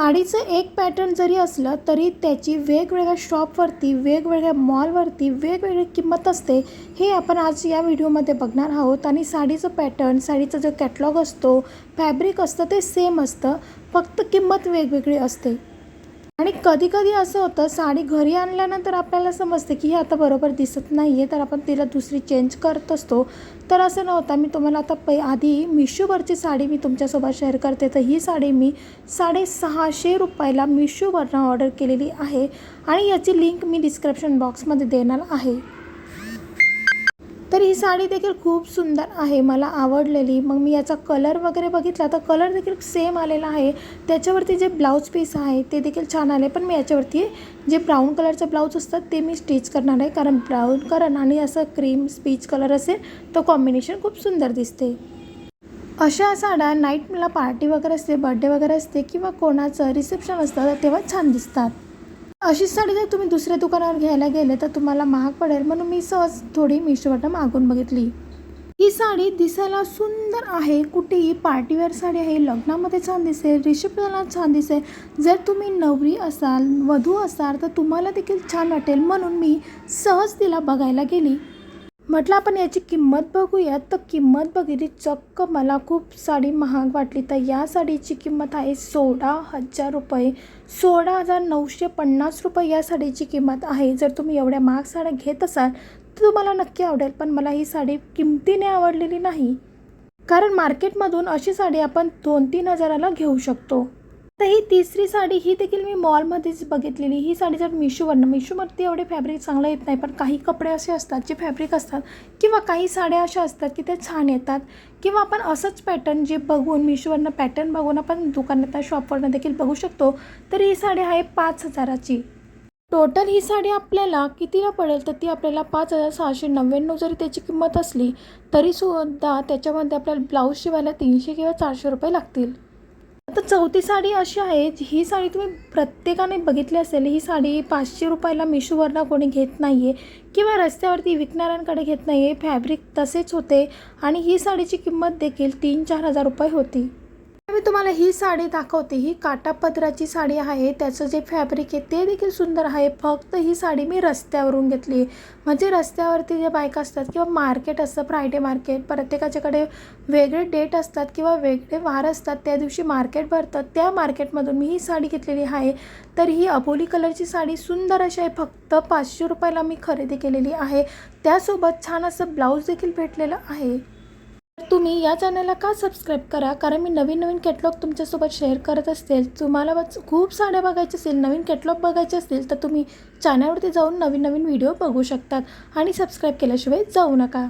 साडीचं एक पॅटर्न जरी असलं तरी त्याची वेगवेगळ्या शॉपवरती, वेगवेगळ्या मॉलवरती वेगवेगळी किंमत असते. हे आपण आज या व्हिडिओमध्ये बघणार आहोत. आणि साडीचं पॅटर्न, साडीचा जो कॅटलॉग असतो, फॅब्रिक असतं ते सेम असतं, फक्त किंमत वेगवेगळी असते. आणि कधी-कधी असं होतं, साडी घरी आणल्यानंतर आपल्याला समजते की ही आता बरोबर दिसत नाही आहे, तर आपण तिला दुसरी चेंज करत असतो. तर असं नव्हतं. मी तुम्हाला आता आधी मिशोवरची साडी मी तुमच्यासोबत शेअर करते. तर ही साडी मी ₹650 मिशोवरनं ऑर्डर केलेली आहे आणि याची लिंक मी डिस्क्रिप्शन बॉक्समध्ये देणार आहे. तर ही साडी देखील खूप सुंदर आहे, मला आवडलेली. मग मी याचा कलर वगैरे बघितला तर कलर देखील सेम आलेला आहे. त्याच्यावरती जे ब्लाऊज पीस आहे ते देखील छान आले. पण मी याच्यावरती जे ब्राऊन कलरचे ब्लाऊज असतात ते मी स्टिच करणार आहे, कारण ब्राऊन कलर आणि असं क्रीम स्पीच कलर असेल तर कॉम्बिनेशन खूप सुंदर दिसते. अशा साड्या नाईटला पार्टी वगैरे असते, बर्थडे वगैरे असते किंवा कोणाचं रिसेप्शन असतं तर तेव्हा छान दिसतात. अशी साडी जर तुम्ही दुसऱ्या दुकानावर घ्यायला गेले तर तुम्हाला महाग पडेल, म्हणून मी सहज थोडी मिशोवरनं मागून बघितली. ही साडी दिसायला सुंदर आहे, कुठेही पार्टीवेअर साडी आहे, लग्नामध्ये छान दिसेल, रिसेप्शनला छान दिसेल. जर तुम्ही नवरी असाल, वधू असाल तर तुम्हाला देखील छान वाटेल, म्हणून मी सहज तिला बघायला गेली. म्हटलं आपण याची किंमत बघूयात. तर किंमत बघितली, चक्क मला खूप साडी महाग वाटली. तर या साडीची किंमत आहे ₹16,000, ₹16,950 या साडीची किंमत आहे. जर तुम्ही एवढ्या महाग साड्या घेत असाल तर तुम्हाला नक्की आवडेल, पण मला ही साडी किमतीने आवडलेली नाही, कारण मार्केटमधून अशी साडी आपण 2-3 हजाराला घेऊ शकतो. तर ही तिसरी साडी, ही देखील मी मॉलमध्येच बघितलेली. ही साडी जर मिशोवरती एवढे फॅब्रिक चांगलं येत नाही, पण काही कपडे असे असतात जे फॅब्रिक असतात किंवा काही साड्या अशा असतात की ते छान येतात, किंवा आपण असंच पॅटर्न जे बघून मिशोवरनं पॅटर्न बघून आपण दुकानात शॉपवरनं देखील बघू शकतो. तर ही साडी आहे 5,000ची. टोटल ही साडी आपल्याला कितीला पडेल, तर ती आपल्याला 5,699 जरी त्याची किंमत असली तरीसुद्धा त्याच्यामध्ये आपल्याला ब्लाऊज शिवायला 300 किंवा ₹400 लागतील. आता चौथी साडी अशी आहे, ही साडी तुम्ही प्रत्येकाने बघितली असेल. ही साडी ₹500 मिशोवरनं कोणी घेत नाही आहे किंवा रस्त्यावरती विकणाऱ्यांकडे घेत नाही आहे. फॅब्रिक तसेच होते आणि ही साडीची किंमत देखील 3-4 हजार रुपये होती. मी तुम्हाला ही साडी दाखवते. ही काठापदराची साडी आहे, त्याचं जे फॅब्रिक आहे ते देखील सुंदर आहे. फक्त ही साडी मी रस्त्यावरून घेतली आहे. म्हणजे रस्त्यावरती जे बायका असतात किंवा मार्केट असतं, फ्रायडे मार्केट, प्रत्येकाच्याकडे वेगळे डेट असतात किंवा वेगळे वार असतात, त्या दिवशी मार्केट भरतं, त्या मार्केटमधून मी ही साडी घेतलेली आहे. तर ही अबोली कलरची साडी सुंदर अशी आहे. फक्त ₹500 मी खरेदी केलेली आहे. त्यासोबत छान असं ब्लाऊज देखील भेटलेलं आहे. तुम्ही या चॅनलला का सबस्क्राईब करा, कारण मी नवीन कॅटलॉग तुमच्यासोबत शेअर करत असते. तुम्हाला खूप साड्या बघायच्या असतील, नवीन कॅटलॉग बघायचे असतील तर तुम्ही चॅनलवरती जाऊन नवीन व्हिडिओ बघू शकतात आणि सबस्क्राईब केल्याशिवाय जाऊ नका.